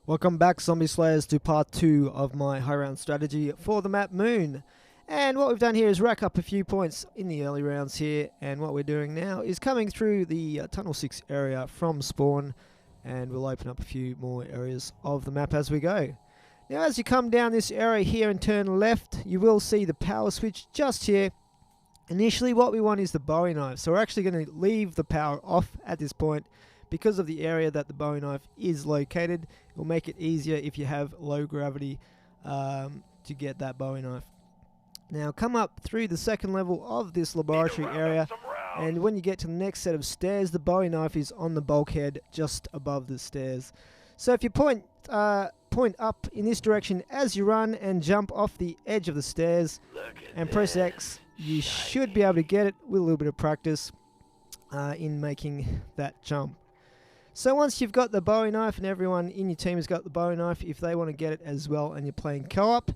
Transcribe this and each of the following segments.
Welcome back, Zombie Slayers, to part 2 of my high round strategy for the map Moon. And what we've done here is rack up a few points in the early rounds here, and what we're doing now is coming through the Tunnel 6 area from spawn, and we'll open up a few more areas of the map as we go. Now as you come down this area here and turn left, you will see the power switch just here. Initially what we want is the Bowie knife, so we're actually going to leave the power off at this point. Because of the area that the Bowie knife is located, it will make it easier if you have low gravity to get that Bowie knife. Now come up through the second level of this laboratory area, and when you get to the next set of stairs, the Bowie knife is on the bulkhead just above the stairs. So if you point up in this direction as you run and jump off the edge of the stairs and press X, you should be able to get it with a little bit of practice in making that jump. So once you've got the Bowie knife and everyone in your team has got the Bowie knife, if they want to get it as well and you're playing co-op,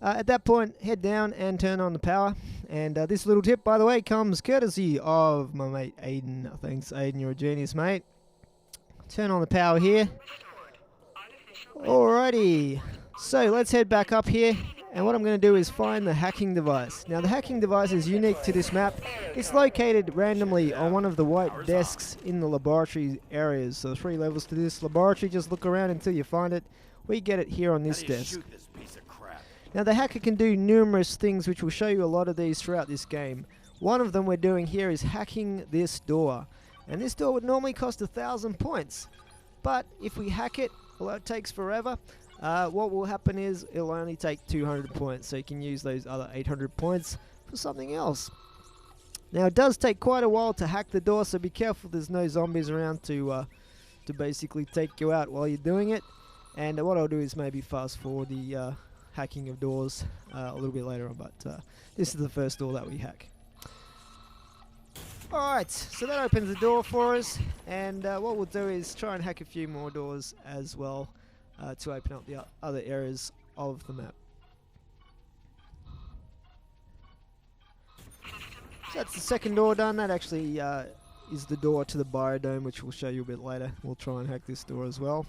at that point head down and turn on the power. And this little tip, by the way, comes courtesy of my mate Aiden. Thanks Aiden, you're a genius, mate. Turn on the power here. Alrighty, so let's head back up here. And what I'm going to do is find the hacking device. Now the hacking device is unique to this map. It's located randomly on one of the white desks in the laboratory areas. So 3 levels to this laboratory, just look around until you find it. We get it here on this desk. Now the hacker can do numerous things, which will show you a lot of these throughout this game. One of them we're doing here is hacking this door. And this door would normally cost 1,000 points. But if we hack it, although it takes forever, what will happen is it'll only take 200 points, so you can use those other 800 points for something else. Now it does take quite a while to hack the door, so be careful there's no zombies around to basically take you out while you're doing it. And what I'll do is maybe fast forward the hacking of doors a little bit later on, but this is the first door that we hack. Alright, so that opens the door for us, and what we'll do is try and hack a few more doors as well. To open up the other areas of the map. So that's the second door done. That actually is the door to the biodome, which we'll show you a bit later. We'll try and hack this door as well.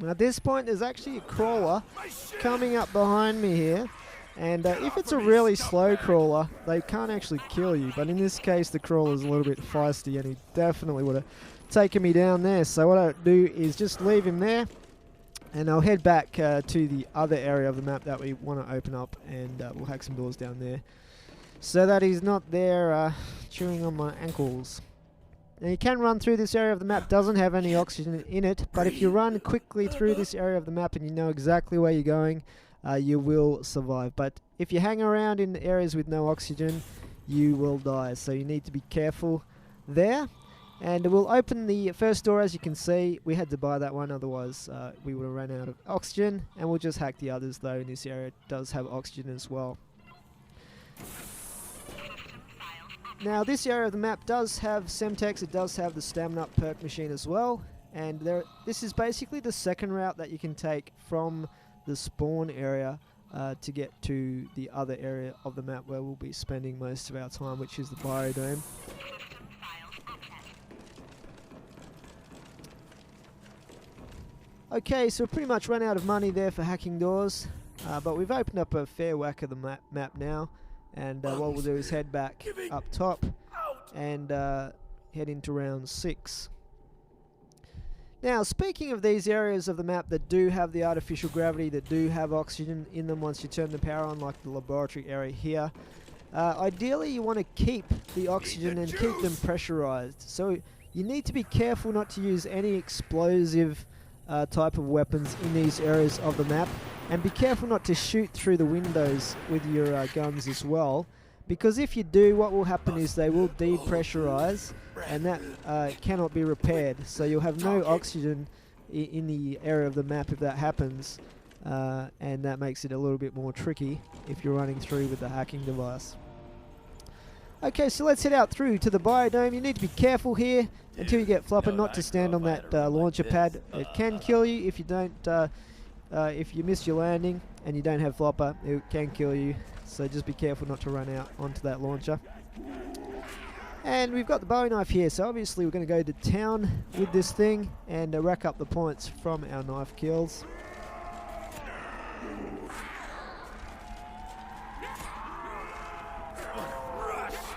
Now at this point there's actually a crawler coming up behind me here, and if it's a really slow crawler they can't actually kill you, but in this case the crawler's a little bit feisty and he definitely would have taken me down there. So what I'll do is just leave him there, and I'll head back to the other area of the map that we want to open up, and we'll hack some doors down there so that he's not there chewing on my ankles. Now you can run through this area of the map, doesn't have any oxygen in it, but if you run quickly through this area of the map and you know exactly where you're going, you will survive. But if you hang around in areas with no oxygen, you will die, so you need to be careful there. And we'll open the first door. As you can see, we had to buy that one, otherwise we would have run out of oxygen, and we'll just hack the others though. In this area it does have oxygen as well. Now this area of the map does have Semtex, it does have the Stamina Up perk machine as well, and this is basically the second route that you can take from the spawn area to get to the other area of the map where we'll be spending most of our time, which is the biodome. Okay, so we've pretty much run out of money there for hacking doors, but we've opened up a fair whack of the map now, and what we'll do is head back up top and head into round 6. Now, speaking of these areas of the map that do have the artificial gravity, that do have oxygen in them once you turn the power on, like the laboratory area here, ideally you want to keep the oxygen and keep them pressurized. So you need to be careful not to use any explosive type of weapons in these areas of the map, and be careful not to shoot through the windows with your guns as well, because if you do, what will happen is they will depressurize, and that cannot be repaired, so you'll have no oxygen in the area of the map if that happens, and that makes it a little bit more tricky if you're running through with the hacking device. Okay, so let's head out through to the biodome. You need to be careful here until you get Flopper, not to stand on that launcher pad. It can kill you if you don't, if you miss your landing and you don't have Flopper, it can kill you. So just be careful not to run out onto that launcher. And we've got the Bowie knife here, so obviously we're going to go to town with this thing and rack up the points from our knife kills.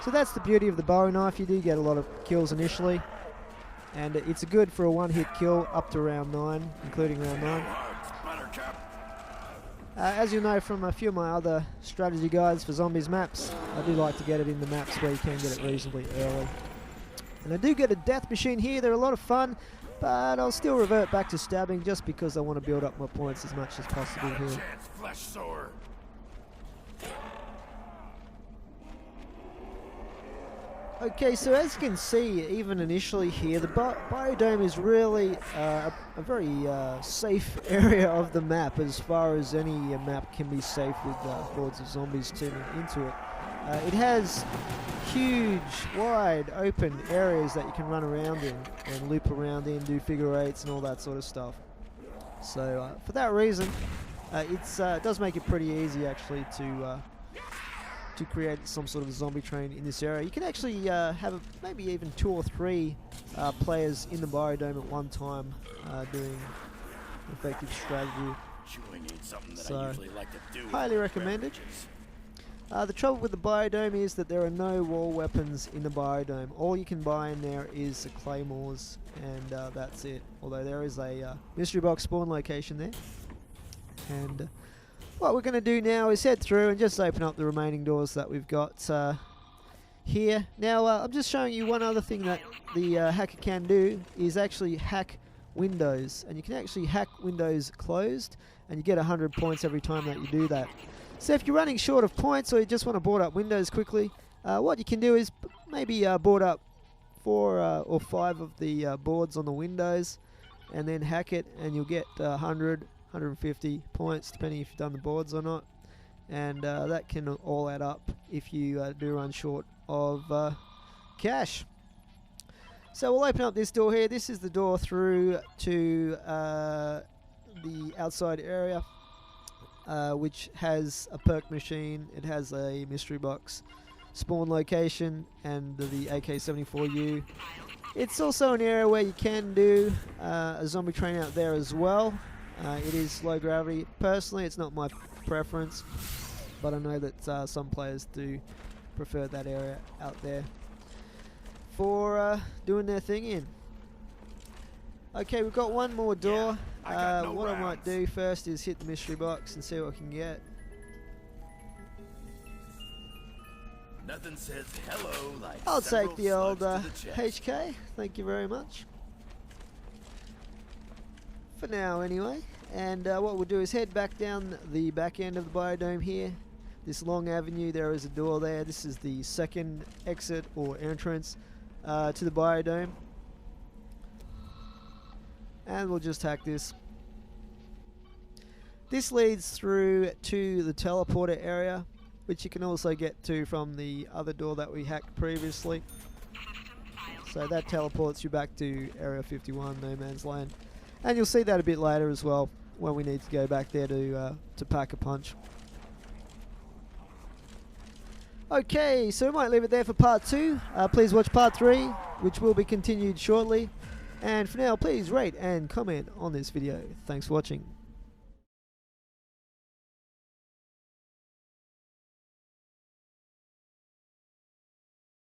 So that's the beauty of the Bowie knife, you do get a lot of kills initially, and it's good for a one-hit kill up to round 9, including round 9. As you know from a few of my other strategy guides for zombies maps, I do like to get it in the maps where you can get it reasonably early. And I do get a death machine here, they're a lot of fun, but I'll still revert back to stabbing just because I want to build up my points as much as possible here. Okay, so as you can see, even initially here, the biodome is really a very safe area of the map, as far as any map can be safe with hordes of zombies turning into it. It has huge, wide, open areas that you can run around in and loop around in, do figure eights and all that sort of stuff. So for that reason, it does make it pretty easy actually to create some sort of zombie train in this area. You can actually have maybe even 2 or 3 players in the biodome at one time doing effective strategy. So, highly recommended. The trouble with the biodome is that there are no wall weapons in the biodome. All you can buy in there is the claymores, and that's it. Although there is a mystery box spawn location there. And what we're going to do now is head through and just open up the remaining doors that we've got here. Now I'm just showing you one other thing that the hacker can do is actually hack windows, and you can actually hack windows closed and you get 100 points every time that you do that. So if you're running short of points or you just want to board up windows quickly, what you can do is maybe board up 4 or 5 of the boards on the windows and then hack it, and you'll get 100 150 points depending if you've done the boards or not, and that can all add up if you do run short of cash. So we'll open up this door here. This is the door through to the outside area, which has a perk machine, it has a mystery box spawn location, and the AK-74U. It's also an area where you can do a zombie train out there as well. It is low gravity. Personally, it's not my preference, but I know that some players do prefer that area out there for doing their thing in. Okay, we've got one more door. What I might do first is hit the mystery box and see what I can get. Nothing says hello like I'll take the old HK. Thank you very much. For now anyway, and what we'll do is head back down the back end of the biodome here. This long avenue, there is a door there. This is the second exit or entrance to the biodome, and we'll just hack this. This leads through to the teleporter area, which you can also get to from the other door that we hacked previously. So that teleports you back to Area 51, No Man's Land. And you'll see that a bit later as well, when we need to go back there to pack a punch. Okay, so we might leave it there for part 2. Please watch part 3, which will be continued shortly. And for now, please rate and comment on this video. Thanks for watching.